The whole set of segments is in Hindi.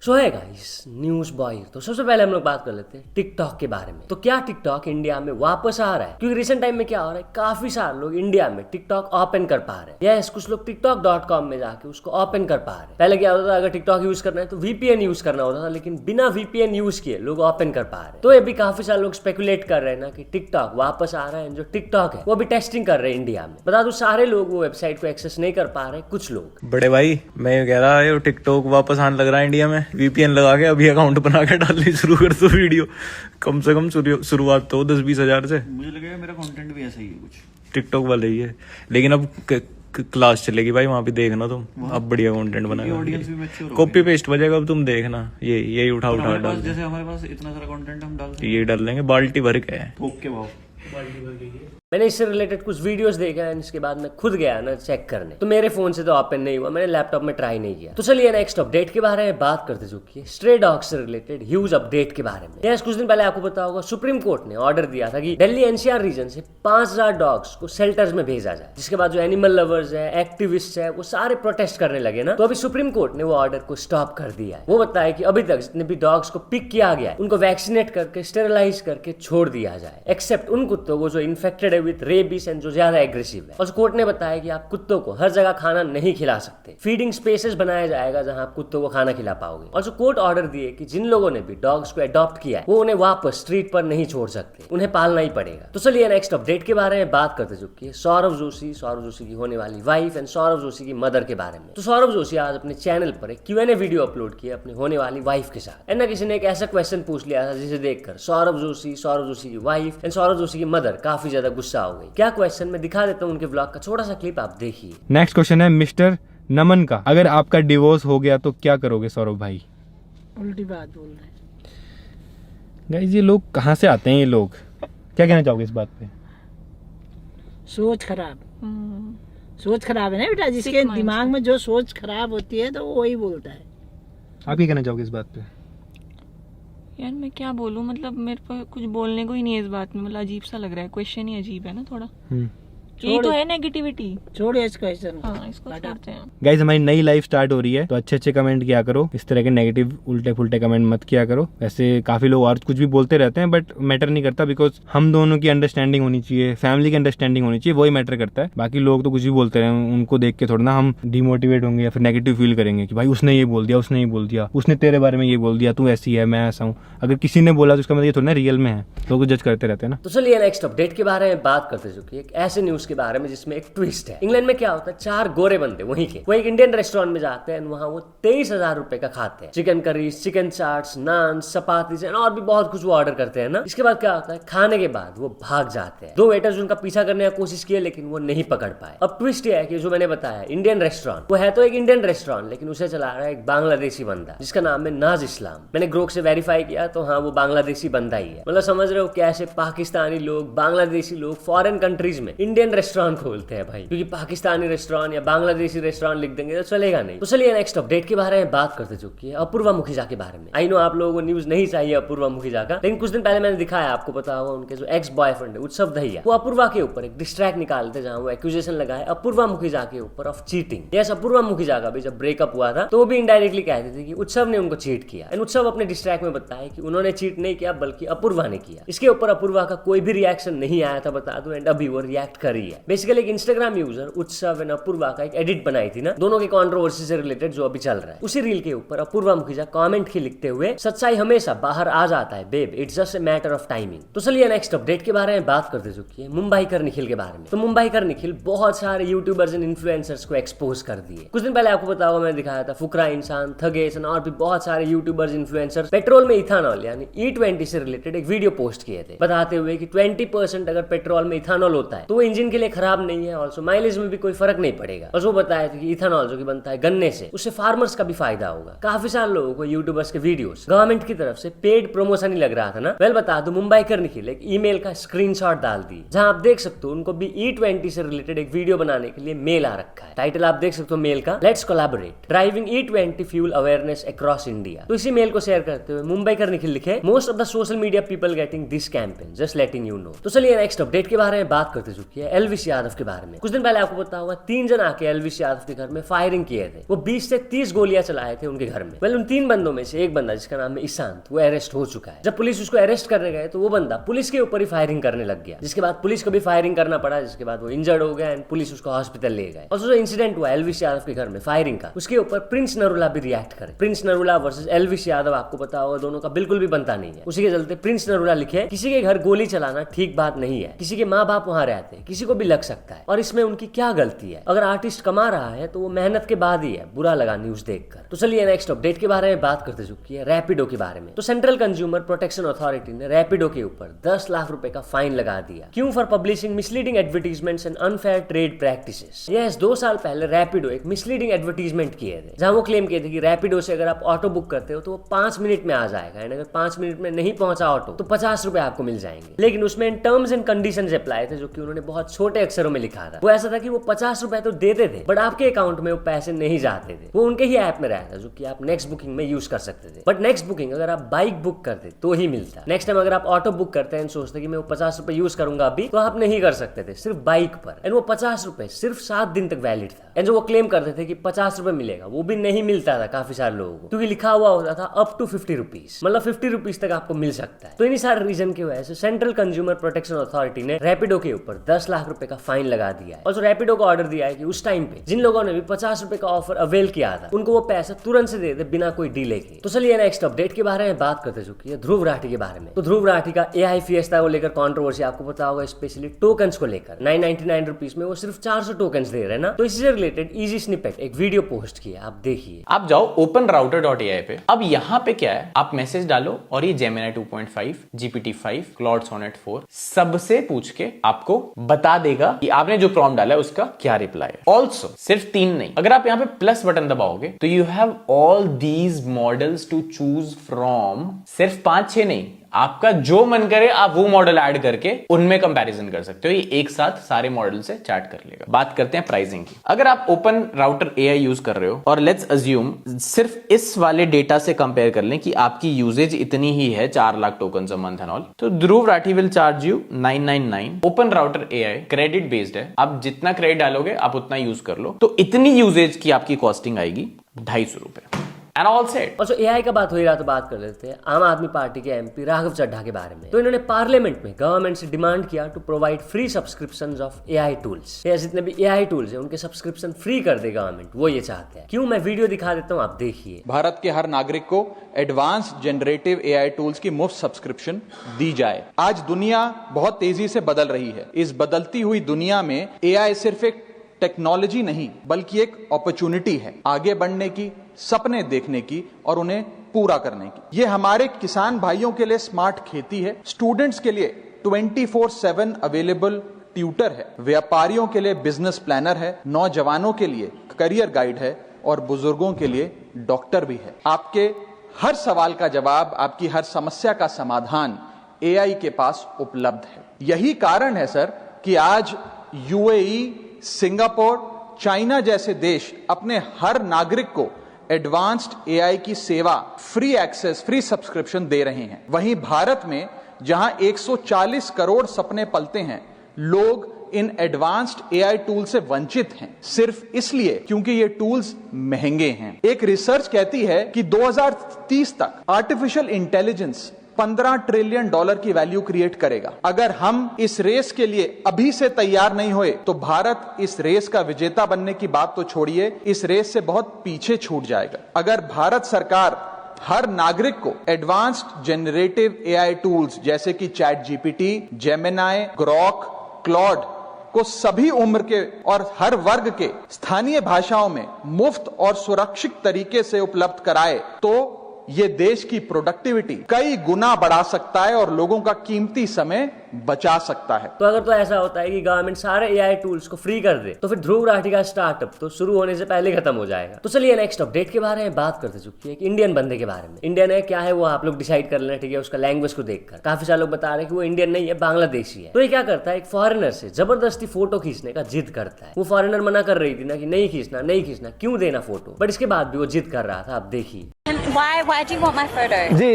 सो है गाइस, न्यूज बॉय। तो सबसे पहले हम लोग बात कर लेते हैं टिकटॉक के बारे में। तो क्या टिकटॉक इंडिया में वापस आ रहा है? क्योंकि रिसेंट टाइम में क्या हो रहा है, काफी सारे लोग इंडिया में टिकटॉक ओपन कर पा रहे हैं। यस, कुछ लोग tiktok.com में जाके उसको ओपन कर पा रहे हैं। पहले क्या होता था, अगर टिकटॉक यूज करना है तो VPN यूज करना होता था, लेकिन बिना VPN यूज किए लोग ओपन कर पा रहे हैं। तो ये भी काफी सारे लोग स्पेकुलेट कर रहे हैं ना कि टिकटॉक वापस आ रहा है। जो टिकटॉक है वो अभी टेस्टिंग कर रहे हैं इंडिया में। बता दो, सारे लोग वो वेबसाइट को एक्सेस नहीं कर पा रहे, कुछ लोग। बड़े भाई, मैं ये कह रहा है टिकटॉक वापस आने लग रहा है इंडिया में। VPN लगा के अभी अकाउंट बना के डालनी शुरू कर दो वीडियो। कम से कम शुरुआत तो 10-20 हजार से। मुझे लगेगा मेरा कंटेंट भी ऐसा ही है कुछ, टिकटॉक वाले ही है। लेकिन अब क्लास चलेगी भाई, वहाँ पे देखना तुम। अब बढ़िया कंटेंट बनाएगा, ऑडियंस भी मैच्योर हो कॉपी पेस्ट बजेगा। अब तुम देखना, यही उठा डाल। जैसे हमारे पास इतना सारा कंटेंट हम डालते ये डाल देंगे बाल्टी भर के। ओके भाव मैंने इससे रिलेटेड कुछ वीडियोस देखा है, इसके बाद मैं खुद गया ना चेक करने। तो मेरे फोन से तो ओपन नहीं हुआ, मैंने लैपटॉप में ट्राई नहीं किया। तो चलिए नेक्स्ट अपडेट के बारे में बात करते जो कि स्ट्रे डॉग्स से रिलेटेड ह्यूज अपडेट के बारे में। यस, कुछ दिन पहले आपको पता होगा सुप्रीम कोर्ट ने ऑर्डर दिया था कि दिल्ली NCR रीजन से 5000 डॉग्स को शेल्टर्स में भेजा जाए। जिसके बाद जो एनिमल लवर्स है, एक्टिविस्ट है, वो सारे प्रोटेस्ट करने लगे ना। तो अभी सुप्रीम कोर्ट ने वो ऑर्डर को स्टॉप कर दिया है। वो बताया कि अभी तक जितने भी डॉग्स को पिक किया गया है उनको वैक्सीनेट करके स्टेरिलाइज करके छोड़ दिया जाए, एक्सेप्ट उन कुत्तों को जो इन्फेक्टेड है विद रेबीज, जो ज्यादा एग्रेसिव है। और कोर्ट ने बताया कि आप कुत्तों को हर जगह खाना नहीं खिला सकते, फीडिंग स्पेसेस बनाया जाएगा जहां आप कुत्तों को खाना खिला पाओगे। और कोर्ट ऑर्डर दिए कि जिन लोगों ने भी डॉग्स को अडॉप्ट किया है वो उन्हें वापस स्ट्रीट पर नहीं छोड़ सकते, उन्हें पालना ही पड़ेगा। तो चलिए नेक्स्ट अपडेट के बारे में बात करते जो कि सौरभ जोशी की होने वाली वाइफ एंड सौरभ जोशी की मदर के बारे में। तो सौरभ जोशी आज अपने चैनल पर एक Q&A वीडियो अपलोड किया अपनी होने वाली वाइफ के साथ। एंड ना किसी ने एक ऐसा क्वेश्चन पूछ लिया था जिसे देखकर सौरभ जोशी की वाइफ एंड सौरभ जोशी की मदर काफी ज्यादा गुस्सा हो गई। क्या क्वेश्चन मैं दिखा देता हूँ उनके व्लॉग का छोटा सा क्लिप, आप देखिए। नेक्स्ट क्वेश्चन है मिस्टर नमन का। अगर आपका डिवोर्स हो गया तो क्या करोगे सौरभ भाई? उल्टी बात बोल रहे हैं गाइस, ये लोग कहाँ से आते हैं? ये लोग क्या कहना चाहोगे इस बात पे? सोच खराब है ना बेटा, जिसके दिमाग में जो सोच खराब होती है तो वो वही बोलता है। आप क्या कहना चाहोगे इस बात पे? यार मैं क्या बोलूं, मतलब मेरे को कुछ बोलने को ही नहीं है इस बात में। मतलब अजीब सा लग रहा है, क्वेश्चन ही अजीब है ना थोड़ा। यही तो है नेगेटिविटी। छोड़िए इस क्वेश्चन को। हाँ, इसको छोड़ते हैं। गाइज, हमारी नई लाइफ स्टार्ट हो रही है तो अच्छे कमेंट किया करो, इस तरह के नेगेटिव उल्टे फुल्टे कमेंट मत किया करो। वैसे काफी लोग और कुछ भी बोलते रहते हैं बट मैटर नहीं करता, बिकॉज हम दोनों की अंडरस्टैंडिंग होनी चाहिए, फैमिली की अंडरस्टैंडिंग होनी चाहिए, वही मैटर करता है। बाकी लोग तो कुछ भी बोलते रहे, उनको देख के थोड़ा ना हम डिमोटिवेट होंगे या फिर नेगेटिव फील करेंगे कि भाई उसने ये बोल दिया, उसने तेरे बारे में ये बोल दिया, तू ऐसी है, मैं ऐसा हूँ। अगर किसी ने बोला तो उसका मतलब ये थोड़ा ना रियल में है, लोग जज करते रहते हैं ना। तो चलिए नेक्स्ट अपडेट के बारे में बात करते जो कि एक ऐसे न्यूज के बारे में जिसमें ट्विस्ट है। इंग्लैंड में क्या होता है, 4 गोरे बंदे वहीं के वो एक इंडियन रेस्टोरेंट में जाते हैं, वहां वो 23,000 रुपए का खाते हैं। चिकन करी, चिकन चाट्स, नान, चपाती और भी बहुत कुछ वो ऑर्डर करते हैं ना। इसके बाद क्या होता है, खाने के बाद वो भाग जाते हैं। 2 वेटर्स उनका पीछा करने की कोशिश किए लेकिन वो नहीं पकड़ पाए। अब ट्विस्ट ये है कि जो मैंने बताया इंडियन रेस्टोरेंट, वो है तो एक इंडियन रेस्टोरेंट लेकिन उसे चला रहा है एक बांग्लादेशी बंदा जिसका नाम है नाज इस्लाम। मैंने ग्रोक से वेरीफाई किया तो हाँ, वो बांग्लादेशी बंदा ही है। मतलब समझ रहे हो कैसे पाकिस्तानी लोग, बांग्लादेशी लोग फॉरेन कंट्रीज में इंडियन रेस्टोरेंट खोलते हैं भाई, क्योंकि पाकिस्तानी रेस्टोरेंट या बांग्लादेशी रेस्टोरेंट लिख देंगे तो चलेगा नहीं। तो चलिए नेक्स्ट अपडेट के बारे में बात करते जो कि अपूर्वा मुखिजा के बारे में। आई नो आप लोगों को न्यूज नहीं चाहिए अपूर्वा मुखिजा का, लेकिन कुछ दिन पहले मैंने दिखाया, आपको पता होगा, उनके जो एक्स बॉयफ्रेंड है उत्सव दहिया, वो अपूर्वा के ऊपर एक डिस्ट्रैक्ट निकालते जहां वो एक्यूजेशन लगाए अपूर्वा मुखिजा के ऊपर ऑफ चीटिंग। यस, अपूर्वा मुखिजा का भी जब ब्रेकअप हुआ था तो वो भी इनडायरेक्टली कहते थे कि उत्सव ने उनको चीट किया। एंड उत्सव अपने डिस्ट्रैक्ट में बताया कि उन्होंने चीट नहीं किया बल्कि अपूर्वा ने किया। इसके ऊपर अपूर्वा का कोई भी रिएक्शन नहीं आया था, बता दूं, एंड अभी वो रिएक्ट कर रही है। बेसिकली एक इंस्टाग्राम यूजर उत्सव एंड अपूर्वा का एक एडिट बनाई थी ना, दोनों के कंट्रोवर्सी से रिलेटेड जो अभी चल रहा है, उसी रील के ऊपर अपूर्वा मुखिजा कमेंट ही लिखते हुए, सच्चाई हमेशा बाहर आ जाता है babe, it's just a matter of timing. तो चलिए नेक्स्ट अपडेट के बारे में बात करते चुकी है मुंबईकर निखिल के बारे में। तो मुंबईकर निखिल बहुत सारे यूट्यूबर्स एंड इन्फ्लुएंसर्स को एक्सपोज कर दिए। कुछ दिन पहले आपको पता होगा मैंने दिखाया था फुकरा इंसान, थगेश और भी बहुत सारे यूट्यूबर्स इन्फ्लुएंसर्स पेट्रोल में इथानॉल यानी E20 से रिलेटेड एक वीडियो पोस्ट किए थे, बताते हुए कि 20% अगर पेट्रोल में इथानॉल होता है तो वो इंजन के लिए खराब नहीं है, ऑल्सो माइलेज में भी कोई फर्क नहीं पड़ेगा। और वो बताया था कि इथानॉल जो कि बनता है गन्ने से, उससे फार्मर्स का भी फायदा होगा। काफी सारे लोगों को यूट्यूबर्स के वीडियोस गवर्नमेंट की तरफ से पेड प्रमोशन ही लग रहा था ना। वेल बता दो, मुंबईकर निखिल एक ईमेल का स्क्रीनशॉट डाल दी जहां आप देख सकते हो उनको भी E20 से रिलेटेड एक वीडियो बनाने के लिए मेल आ रखा है। टाइटल आप देख सकते हो मेल का, let's collaborate driving E20 fuel awareness across India. तो इसी मेल को शेयर करते हुए मुंबईकर निखिल लिखे, most of the social media people getting this campaign, just letting you know. तो चलिए नेक्स्ट अपडेट के बारे में बात करते चुकी है। एलविश यादव के बारे में। कुछ दिन पहले आपको पता होगा 3 जन आके एलविश यादव के घर में फायरिंग किए थे। वो 20 से 30 गोलियां चलाए थे उनके घर में। उन 3 बंदों में से एक बंदा जिसका नाम है ईशांत, वो अरेस्ट हो चुका है। जब पुलिस उसको अरेस्ट करने गए तो वो बंदा पुलिस के ऊपर ही फायरिंग करने लग गया, जिसके बाद पुलिस को भी फायरिंग करना पड़ा, जिसके बाद वो इंजर्ड हो गया एंड पुलिस उसको हॉस्पिटल ले गए। और जो इंसिडेंट हुआ एलविश यादव के घर में फायरिंग का, उसके ऊपर प्रिंस नरूला भी रिएक्ट करे। प्रिंस नरूला वर्सेस एलविश यादव, आपको पता होगा दोनों का बिल्कुल भी बनता नहीं है। उसी के चलते प्रिंस नरूला लिखे, किसी के घर गोली चलाना ठीक बात नहीं है, किसी के माँ बाप वहाँ रहते हैं, किसी को भी लग सकता है और इसमें उनकी क्या गलती है। अगर आर्टिस्ट कमा रहा है तो वो मेहनत के बाद ही है, बुरा लगा न्यूज देखकर। तो चलिए नेक्स्ट अपडेट के बारे में बात करते चुकी है रैपिडो के बारे में। तो सेंट्रल कंज्यूमर प्रोटेक्शन अथॉरिटी ने रैपिडो के ऊपर 10 लाख रुपए का फाइन लगा दिया। क्यों? For publishing misleading advertisements and unfair trade practices. Yes, 2 साल पहले रैपिडो एक मिसलीडिंग एडवर्टीजमेंट किए थे, जहां वो क्लेम किए थे कि रैपिडो से अगर आप ऑटो बुक करते हो तो वो 5 मिनट में आ जाएगा एंड अगर 5 मिनट में नहीं पहुंचा ऑटो तो 50 रुपए आपको मिल जाएंगे। लेकिन उसमें टर्म्स एंड कंडीशंस अप्लाई थे, जो कि उन्होंने बहुत छोटे अक्षरों में लिखा था। वो ऐसा था कि वो 50 रुपए तो देते थे बट आपके अकाउंट में वो पैसे नहीं जाते थे, वो उनके ही ऐप में रहता, जो कि आप नेक्स्ट बुकिंग में यूज कर सकते थे। बट नेक्स्ट बुकिंग अगर आप बाइक बुक करते तो ही मिलता। नेक्स्ट टाइम अगर आप ऑटो बुक करते हैं सोचते कि मैं वो 50 रुपए यूज करूंगा अभी, तो आप नहीं कर सकते थे, सिर्फ बाइक पर। एंड वो 50 रुपए सिर्फ 7 दिन तक वैलिड था। एंड जो वो क्लेम करते थे कि 50 रुपए मिलेगा, वो भी नहीं मिलता था काफी सारे लोगों को, क्योंकि लिखा हुआ होता था अप टू 50 रुपीज, मतलब 50 रुपीज तक आपको मिल सकता है। तो इन्हीं सारे रीजन की वजह से सेंट्रल कंज्यूमर प्रोटेक्शन अथॉरिटी ने रैपिडो के ऊपर 10 लाख रुपए का फाइन लगा दिया है। और जो रैपिडो को ऑर्डर दिया है कि उस टाइम पे जिन लोगों ने भी 50 रुपए का ऑफर अवेल किया था, उनको वो पैसा तुरंत से दे दे बिना कोई डिले के। तो चलिए नेक्स्ट अपडेट के बारे में बात करते चुकी है ध्रुव राठी के बारे में। तो ध्रुव राठी का AI फिएस्टा को लेकर कंट्रोवर्सी आपको पता होगा, स्पेशली टोकन्स को लेकर। 999 रुपीज में वो सिर्फ 400 टोकन्स दे रहे हैं ना। तो इसी से रिलेटेड इजी स्निपेट एक वीडियो पोस्ट किया, आप देखिए। आप जाओ openrouter.ai पे। अब यहाँ पे क्या है, आप मैसेज डालो और ये Gemini 2.5, GPT-5, Claude Sonnet 4 सबसे पूछ के आपको बता देगा कि आपने जो प्रॉम्प्ट डाला है उसका क्या रिप्लाई है। ऑल्सो सिर्फ 3 नहीं, अगर आप यहाँ पे प्लस बटन दबाओगे तो you have all these models to choose from. सिर्फ 5-6 नहीं, आपका जो मन करे आप वो मॉडल ऐड करके उनमें कंपैरिजन कर सकते हो। ये एक साथ सारे मॉडल से चैट कर लेगा। बात करते हैं प्राइसिंग की। अगर आप ओपन राउटर AI यूज कर रहे हो और लेट्स अज्यूम सिर्फ इस वाले डेटा से कंपेयर कर लें कि आपकी यूजेज इतनी ही है, 4 lakh token a month and all, तो Dhruv Rathee will charge you 999। OpenRouter AI credit based है, आप जितना क्रेडिट डालोगे आप उतना यूज कर लो, तो इतनी यूजेज की आपकी कॉस्टिंग आएगी 250 रुपए। And all said. और जो AI का बात हो ही रहा तो बात कर लेते हैं आम आदमी पार्टी के MP राघव चड्ढा के बारे में। तो इन्होंने पार्लियामेंट में गवर्नमेंट से डिमांड किया to provide free subscriptions of AI tools. जितने भी AI टूल्स हैं उनके सब्सक्रिप्शन फ्री कर दे गवर्नमेंट, वो ये चाहते हैं। क्यों? मैं वीडियो दिखा देता हूँ, आप देखिए। भारत के हर नागरिक को एडवांस जनरेटिव AI टूल्स की मुफ्त सब्सक्रिप्शन दी जाए। आज दुनिया बहुत तेजी से बदल रही है। इस बदलती हुई दुनिया में AI सिर्फ एक टेक्नोलॉजी नहीं बल्कि एक अपॉर्चुनिटी है, आगे बढ़ने की, सपने देखने की और उन्हें पूरा करने की। ये हमारे किसान भाइयों के लिए स्मार्ट खेती है, स्टूडेंट्स के लिए 24/7 अवेलेबल ट्यूटर है, व्यापारियों के लिए बिजनेस प्लानर है, नौजवानों के लिए करियर गाइड है और बुजुर्गों के लिए डॉक्टर भी है। आपके हर सवाल का जवाब, आपकी हर समस्या का समाधान AI के पास उपलब्ध है। यही कारण है सर कि आज UAE, सिंगापुर, चाइना जैसे देश अपने हर नागरिक को एडवांस्ड AI की सेवा, फ्री एक्सेस, फ्री सब्सक्रिप्शन दे रहे हैं। वहीं भारत में जहां 140 करोड़ सपने पलते हैं, लोग इन एडवांस्ड AI टूल से वंचित हैं, सिर्फ इसलिए क्योंकि ये टूल्स महंगे हैं। एक रिसर्च कहती है कि 2030 तक आर्टिफिशियल इंटेलिजेंस $15 ट्रिलियन की वैल्यू क्रिएट करेगा। अगर हम इस रेस के लिए अभी से तैयार नहीं हुए तो भारत इस रेस का विजेता बनने की बात तो छोड़िए, इस रेस से बहुत पीछे छूट जाएगा। अगर भारत सरकार हर नागरिक को एडवांस्ड जनरेटिव AI टूल्स जैसे कि ChatGPT, Gemini, Grok, Claude को सभी उम्र के और हर वर्ग के स्थानीय भाषाओं में मुफ्त और सुरक्षित तरीके से उपलब्ध कराए तो ये देश की प्रोडक्टिविटी कई गुना बढ़ा सकता है और लोगों का कीमती समय बचा सकता है। तो अगर तो ऐसा होता है कि गवर्नमेंट सारे AI टूल्स को फ्री कर दे तो फिर ध्रुव राठी का स्टार्टअप तो शुरू होने से पहले खत्म हो जाएगा। तो चलिए नेक्स्ट अपडेट के बारे में बात करते चुकी है कि इंडियन बंदे के बारे में। इंडियन है क्या है वो आप लोग डिसाइड कर लेना, ठीक है, उसका लैंग्वेज को देखकर। काफी सारे लोग बता रहे हैं कि वो इंडियन नहीं है, बांग्लादेशी है। तो ये क्या करता है, एक फॉरेनर से जबरदस्ती फोटो खींचने का जिद करता है। वो फॉरेनर मना कर रही थी ना कि नहीं खींचना नहीं खींचना, क्यों देना फोटो, बट इसके बाद भी वो जिद कर रहा था, आप देखिए। Why do you want my photo? जी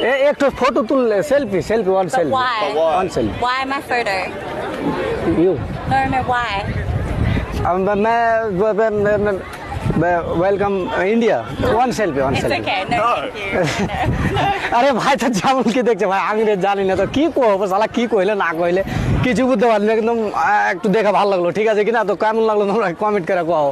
एक तो फोटो तुल selfie one selfie Why my photo? You. No, why? मैं welcome India one selfie It's okay. No, thank you. আরে ভাই তো যেমন কি দেখছে ভাই আমি জানি না তো কি কহবো শালা কি কইলে না কইলে কিছু বুঝতে পারলি না একদম একটু দেখা ভালো লাগলো ঠিক আছে কিনা তো কেমন লাগলো তোমরা কমেंट করে কहो।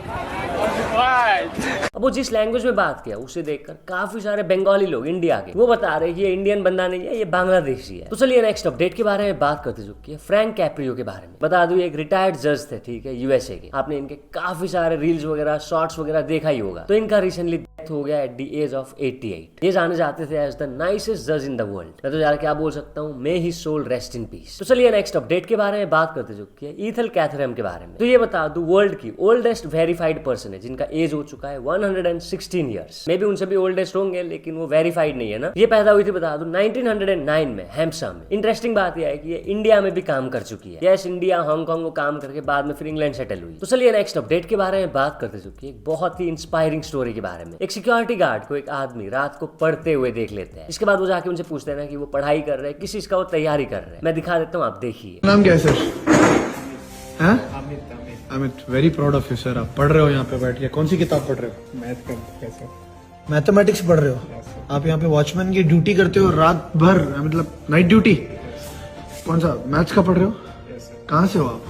अब वो जिस लैंग्वेज में बात किया उसे देखकर काफी सारे बंगाली लोग इंडिया के वो बता रहे कि ये इंडियन बंदा नहीं है, ये बांग्लादेशी है। तो चलिए नेक्स्ट अपडेट के बारे में बात करते चुकी है फ्रैंक कैप्रियो के बारे में। बता दूं एक रिटायर्ड जज थे, ठीक है, यूएसए के। आपने इनके काफी सारे रील्स वगैरह शॉर्ट्स वगैरह देखा ही होगा। तो इनका रिसेंटली डेथ हो गया एट द एज ऑफ 88। ये जाने जाते थे एज द नाइसेस्ट जज इन द वर्ल्ड। मैं तो यार क्या बोल सकता हूँ, मे ही सोल रेस्ट इन पीस। तो चलिए नेक्स्ट अपडेट के बारे में बात करते चुकी है ईथल कैथरम के बारे में। तो ये बता दूं वर्ल्ड की ओल्डेस्ट वेरीफाइड पर्सन है जिनका एज हो चुका है 116 ईयर्स। मे बी उनसे भी ओल्डेस्ट होंगे लेकिन वो वेरीफाइड नहीं है ना। ये पैदा हुई थी बता दूं 1909 में हैम्पशायर में। इंटरेस्टिंग बात यह है कि ये इंडिया में भी काम कर चुकी है। यस, इंडिया हांगकांग वो काम करके बाद में फिर इंग्लैंड सेटल हुई। तो चलिए नेक्स्ट अपडेट के बारे में बात करते चुकी है एक बहुत ही इंस्पायरिंग स्टोरी के बारे में। एक सिक्योरिटी गार्ड को एक आदमी रात को पढ़ते हुए देख लेते हैं। इसके बाद वो जाके उनसे पूछते हैं ना कि वो पढ़ाई कर रहे हैं, किस चीज का वो तैयारी कर रहे हैं। मैं दिखा देता हूँ, आप देखिए। नाम क्या है सर? हाँ? Amit, very proud of you sir. आप पढ़ रहे हो यहाँ पे बैठ के, कौन सी किताब पढ़ रहे हो? मैथ का। मैथमेटिक्स पढ़ रहे हो? आप यहाँ पे वॉचमैन की ड्यूटी करते हो रात भर, मतलब नाइट ड्यूटी? कौन सा मैथ्स का पढ़ रहे हो? कहाँ से हो आप?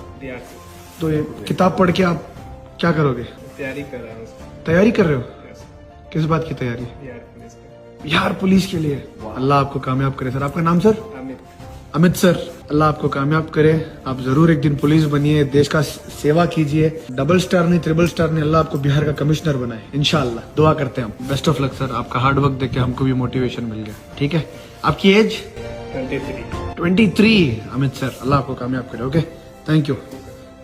तो ये किताब पढ़ के आप क्या करोगे? तैयारी कर रहे हो। तैयारी कर रहे हो? किस बात की तैयारी? बिहार पुलिस के लिए। अल्लाह आपको कामयाब करे सर। आपका नाम सर? अमित सर। अल्लाह आपको कामयाब करे। आप जरूर एक दिन पुलिस बनिए, देश का सेवा कीजिए। डबल स्टार नहीं, ट्रिपल स्टार नहीं, अल्लाह आपको बिहार का कमिश्नर बनाए इंशाल्लाह। दुआ करते हैं हम। Best of luck sir. आपका हार्ड वर्क देख के हमको भी मोटिवेशन मिल गया। ठीक है, आपकी एज 23। अमित सर, अल्लाह आपको कामयाब करे। Okay, thank you.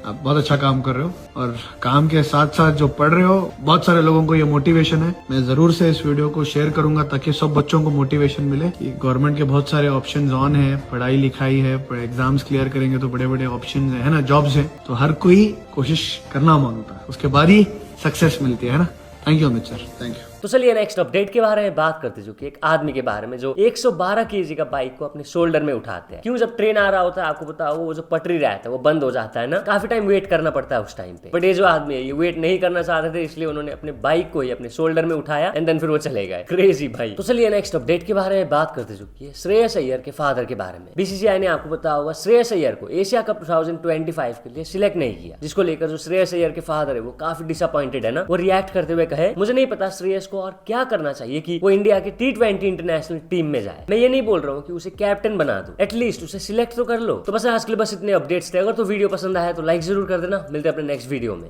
आप बहुत अच्छा काम कर रहे हो और काम के साथ साथ जो पढ़ रहे हो, बहुत सारे लोगों को ये मोटिवेशन है। मैं जरूर से इस वीडियो को शेयर करूंगा ताकि सब बच्चों को मोटिवेशन मिले। गवर्नमेंट के बहुत सारे ऑप्शंस ऑन है, पढ़ाई लिखाई है, एग्जाम्स क्लियर करेंगे तो बड़े बड़े ऑप्शंस है ना, जॉब्स है। तो हर कोई कोशिश करना मांगता है, उसके बाद ही सक्सेस मिलती है ना। Thank you Amit sir, thank you. तो चलिए नेक्स्ट अपडेट के बारे में बात करते चुके एक आदमी के बारे में जो 112 केजी का बाइक को अपने शोल्डर में उठाते हैं। क्यों? जब ट्रेन आ रहा होता है, आपको पता हो वो जो पटरी रहता है वो बंद हो जाता है ना, काफी टाइम वेट करना पड़ता है उस टाइम पे। बट ये जो आदमी है ये वेट नहीं करना चाहते थे, इसलिए उन्होंने अपने बाइक को ही अपने शोल्डर में उठाया एंड देन फिर वो चले गए। क्रेजी भाई। तो चलिए नेक्स्ट अपडेट के बारे में बात करते चुकी है श्रेयस अय्यर के फादर के बारे में। बीसीसीआई ने आपको पता होगा श्रेयस अय्यर को एशिया कप 2025 के लिए सिलेक्ट नहीं किया, जिसको लेकर जो श्रेयस अय्यर के फादर है वो काफी डिसअपॉइंटेड है ना। वो रिएक्ट करते हुए कहे, मुझे नहीं पता श्रेयस को और क्या करना चाहिए कि वो इंडिया की T20 इंटरनेशनल टीम में जाए। मैं ये नहीं बोल रहा हूँ कि उसे कैप्टन बना दो, एटलीस्ट उसे सिलेक्ट तो कर लो। तो बस आज के लिए बस इतने अपडेट्स थे। अगर तो वीडियो पसंद आया तो लाइक जरूर कर देना। मिलते हैं अपने नेक्स्ट वीडियो में।